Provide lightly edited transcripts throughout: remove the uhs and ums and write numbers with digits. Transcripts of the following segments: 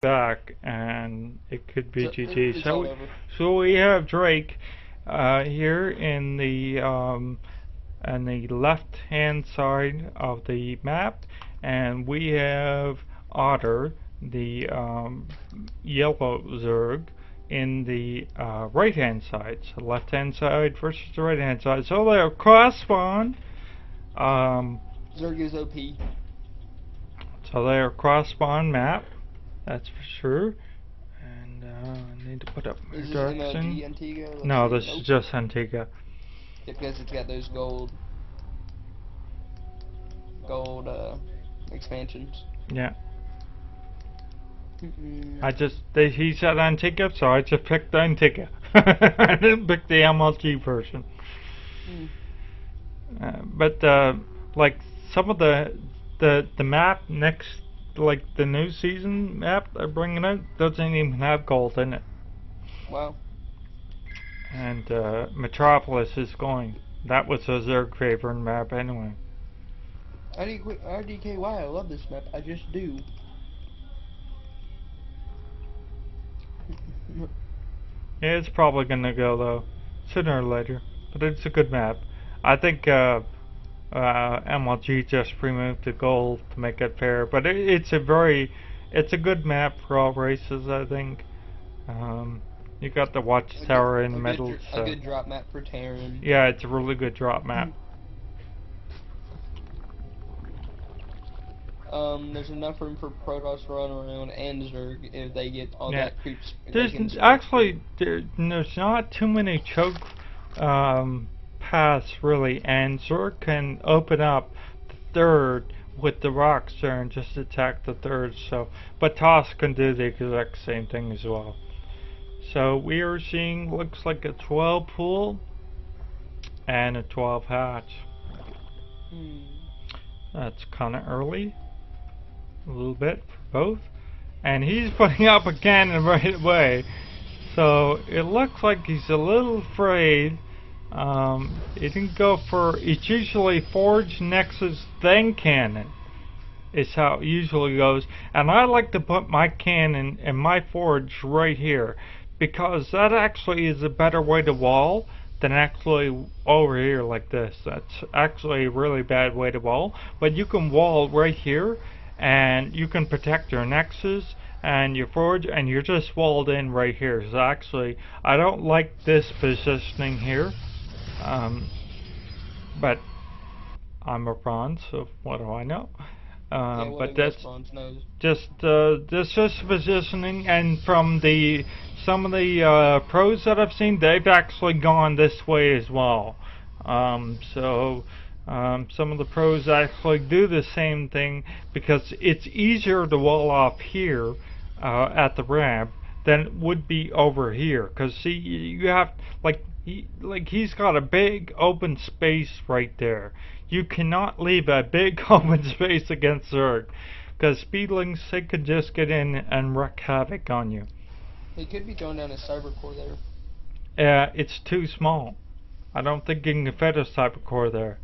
back, and it could be GG. It's all over. So we have Drake here in the on the left-hand side of the map, and we have Otter, the yellow Zerg, in the right-hand side. So left-hand side versus the right-hand side. So they're cross spawn. Zerg is OP. So they're cross spawn map. That's for sure. And I need to put up my direction. Is this Antigua? No, this is just Antigua. Yeah, because it's got those gold expansions. Yeah. He said Antigua, so I just picked the Antigua. I didn't pick the MLG version. But like some of the map next, like the new season map they're bringing out, doesn't even have gold in it. Wow. And Metropolis is going. That was a Zerg favorite map anyway. RDKY, I love this map. I just do. Yeah, it's probably gonna go though, sooner or later. But it's a good map. I think MLG just removed the gold to make it fair, but it's a good map for all races. I think. You got the watchtower in the middle. A good drop map for Terran. Yeah, it's a really good drop map. There's enough room for Protoss to run around and Zerg if they get all that creeps. There's not too many choke paths really, and Zerg can open up the third with the rocks there and just attack the third. So, but TOS can do the exact same thing as well. So we are seeing, looks like a 12 pool and a 12 hatch. That's kind of early, a little bit for both. And he's putting up a cannon right away. So it looks like he's a little afraid. He didn't go for, it's usually Forge, Nexus, then cannon. Is how it usually goes. And I like to put my cannon and my Forge right here, because that actually is a better way to wall than actually over here like this. That's actually a really bad way to wall, but you can wall right here and you can protect your nexus and your forge, and you're just walled in right here. So actually I don't like this positioning here, but I'm a bronze, so what do I know? But that's just positioning, and from some of the pros that I've seen, they've actually gone this way as well. Some of the pros actually do the same thing, because it's easier to wall off here at the ramp than it would be over here. Because see, you have he's got a big open space right there. You cannot leave a big open space against Zerg, because speedlings, they could just get in and wreak havoc on you. He could be throwing down a cyber core there. It's too small. I don't think he can fit a cyber core there.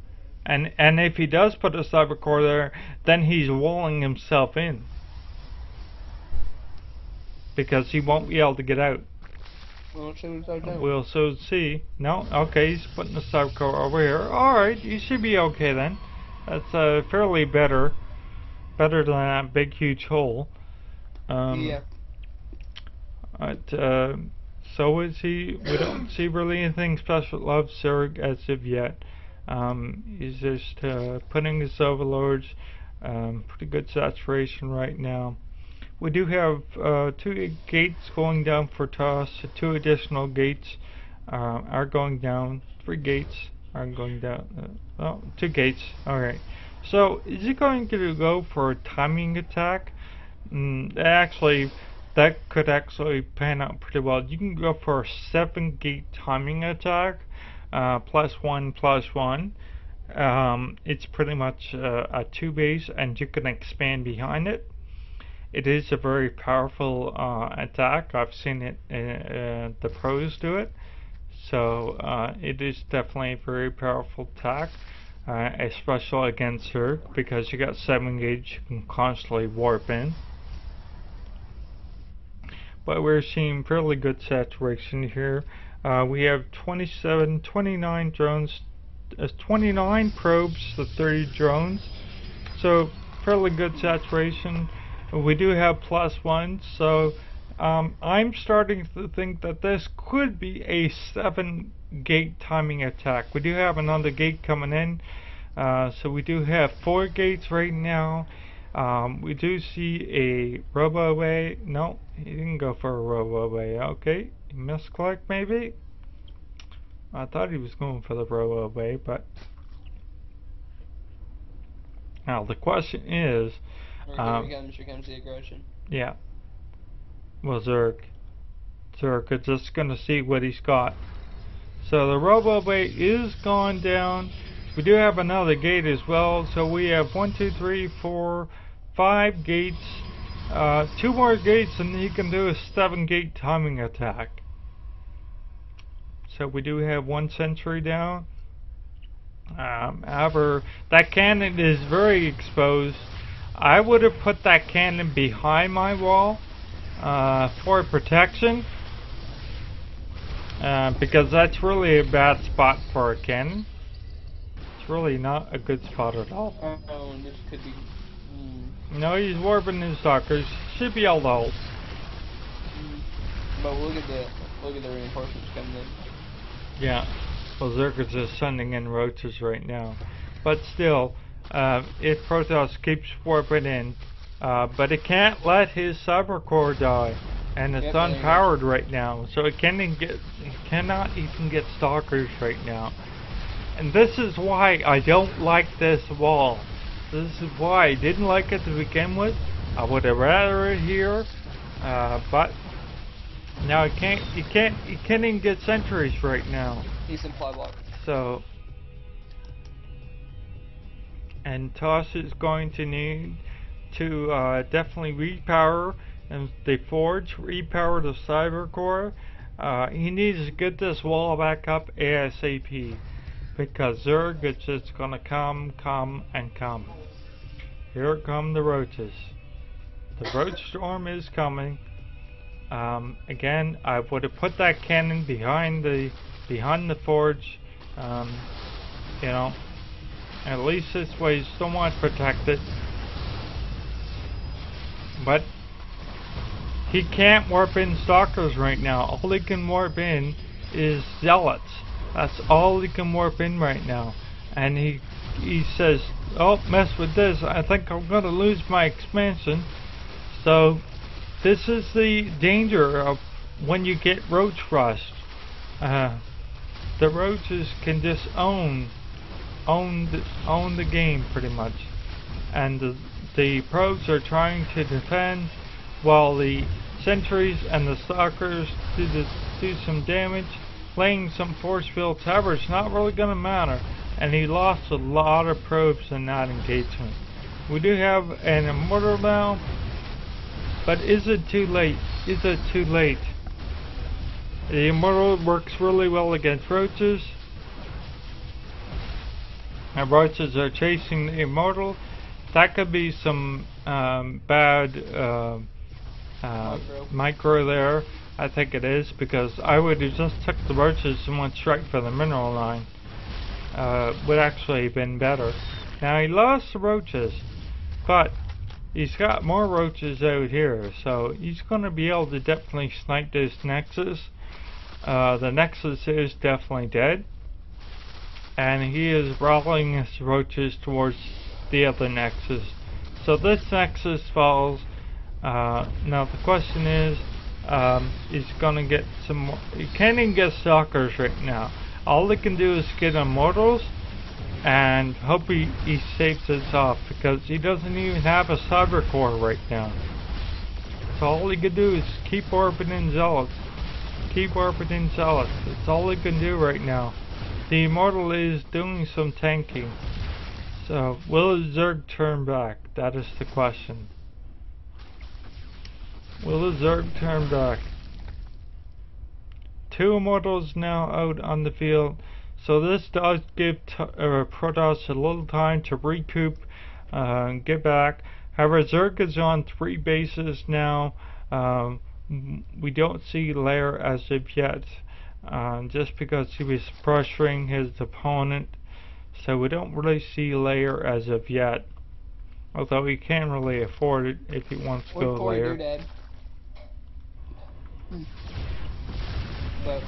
And if he does put a cyber core there, then he's walling himself in, because he won't be able to get out. We'll soon see. No, okay, he's putting the cyber core over here. Alright, you should be okay then. That's fairly better than that big huge hole. Yeah. But, so is he. We don't see really anything special of Zerg as of yet. He's just putting his overlords, pretty good saturation right now. We do have 2 gates going down for TOS. 2 additional gates are going down. 3 gates are going down. 2 gates. Alright. So, is he going to go for a timing attack? Actually, that could actually pan out pretty well. You can go for a 7 gate timing attack. +1/+1. It's pretty much a 2 base, and you can expand behind it. It is a very powerful attack. I've seen it, the pros do it. So it is definitely a very powerful attack, especially against her, because you got 7 gauge, you can constantly warp in. but we're seeing fairly good saturation here. We have 29 drones, 29 probes to 30 drones, so fairly good saturation. We do have +1, so I'm starting to think that this could be a 7-gate timing attack. We do have another gate coming in, so we do have 4 gates right now. We do see a robo way. No, he didn't go for a robo way. Okay, he misclicked maybe. I thought he was going for the robo way, but now the question is, Here comes the aggression. yeah, well, Zerg is just gonna see what he's got. So the robo bay is gone down. We do have another gate as well, so we have 1, 2, 3, 4, 5 gates. 2 more gates and he can do a 7-gate timing attack. So we do have 1 sentry down. However, that cannon is very exposed. I would have put that cannon behind my wall for protection, because that's really a bad spot for a cannon. It's really not a good spot at all. Oh, this could be. No, he's warping his stalkers. Should be able to hold. But look at the reinforcements coming in. Yeah. Well, Zerg is just sending in roaches right now. But still, if Protoss keeps warping in, but it can't let his cyber core die, and it's unpowered right now, so it cannot even get stalkers right now. And this is why I don't like this wall. This is why I didn't like it to begin with. I would have rather it here, but now it can't even get sentries right now. He's in fly block. So, and Toss is going to need to definitely repower and the forge, repower the cyber core. He needs to get this wall back up ASAP, because Zerg is just gonna come and come. Here come the roaches. The roach storm is coming. Again, I would have put that cannon behind the forge. You know, at least this way is somewhat protected. But he can't warp in stalkers right now. All he can warp in is zealots. That's all he can warp in right now. And he says, oh, mess with this, I think I'm gonna lose my expansion. So this is the danger of when you get roach rust. The roaches can just own the game pretty much, and the probes are trying to defend while the sentries and the stalkers do some damage. Laying some force fields, however, it's not really going to matter, and he lost a lot of probes in that engagement. We do have an immortal now, but is it too late? Is it too late? The immortal works really well against roaches, and roaches are chasing the immortal. That could be some bad micro there. I think it is, because I would have just took the roaches and went straight for the mineral line. Would actually have been better. Now he lost the roaches, but he's got more roaches out here, so he's going to be able to definitely snipe this Nexus. The Nexus is definitely dead, and he is rallying his roaches towards the other Nexus. So this Nexus falls. Now the question is, he's gonna get some more. He can't even get stalkers right now. All he can do is get immortals and hope he saves this off, because he doesn't even have a cyber core right now. So all he can do is keep orbiting zealots. Keep orbiting zealots. That's all he can do right now. The immortal is doing some tanking. So will Zerg turn back? That is the question. Will the Zerg turn back? 2 immortals now out on the field, so this does give Protoss a little time to recoup and get back. However, Zerg is on 3 bases now. we don't see Lair as of yet, just because he was pressuring his opponent. So we don't really see Lair as of yet. Although he can really afford it if he wants to go Lair.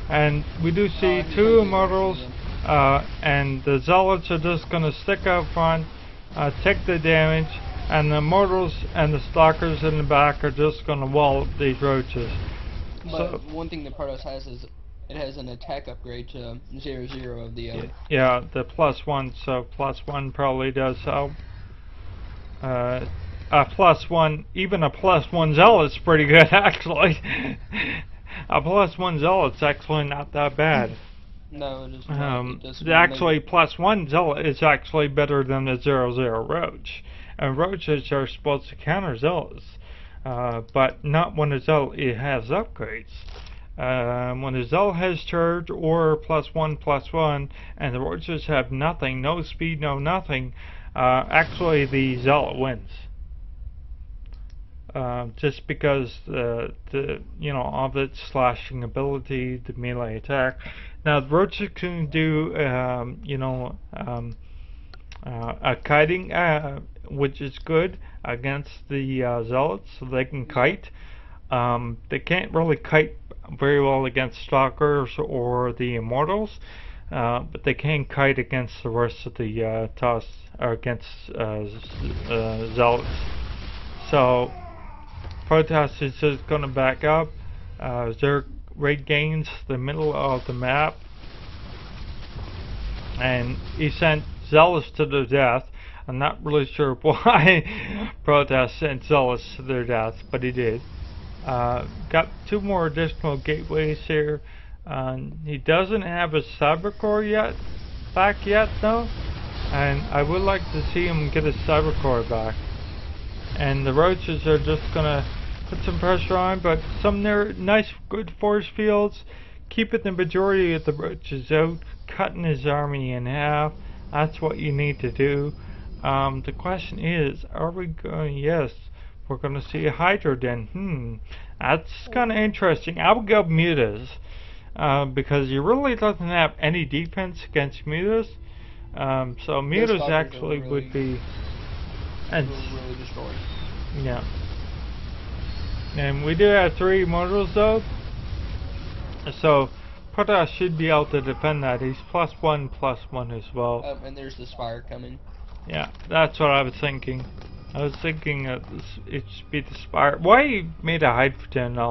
And we do see two Immortals, and the Zealots are just going to stick out front, take the damage, and the Immortals and the Stalkers in the back are just going to wall these roaches. But one thing that Protoss has is it has an attack upgrade to 0/0 of the other. Yeah, the +1, so +1 probably does help. A +1, even a +1 Zealot's pretty good actually. A +1 Zealot's actually not that bad. No, it is not. Actually, +1 Zealot is actually better than the 0/0 Roach. And Roaches are supposed to counter Zealots, but not when a Zealot has upgrades. When a Zealot has charge or +1/+1, and the Roaches have nothing, no speed, no nothing, actually the Zealot wins. Just because of its slashing ability, the melee attack. Now the Roaches can do a kiting, which is good against the Zealots, so they can kite. They can't really kite very well against Stalkers or the Immortals, but they can kite against the rest of the against Zealots. So Protoss is just going to back up. Zerg raid gains the middle of the map, and he sent Zealots to their death. I'm not really sure why Protoss sent Zealots to their death, but he did. Got two more additional gateways here. He doesn't have a cyber core back yet though, and I would like to see him get a cyber core back. And the Roaches are just gonna put some pressure on, but some nice good force fields, keeping the majority of the Roaches out, cutting his army in half. That's what you need to do. The question is, are we going? Yes, we're going to see a Hydra Den. That's kind of interesting. I would go Mutas, because he really doesn't have any defense against Mutas. So Mutas actually would be. And really destroyed. Yeah. And we do have 3 Immortals though, so Protoss should be able to defend that. He's +1/+1 as well. And there's the Spire coming. Yeah, that's what I was thinking. I was thinking it should be the Spire. Why he made a Hydra Den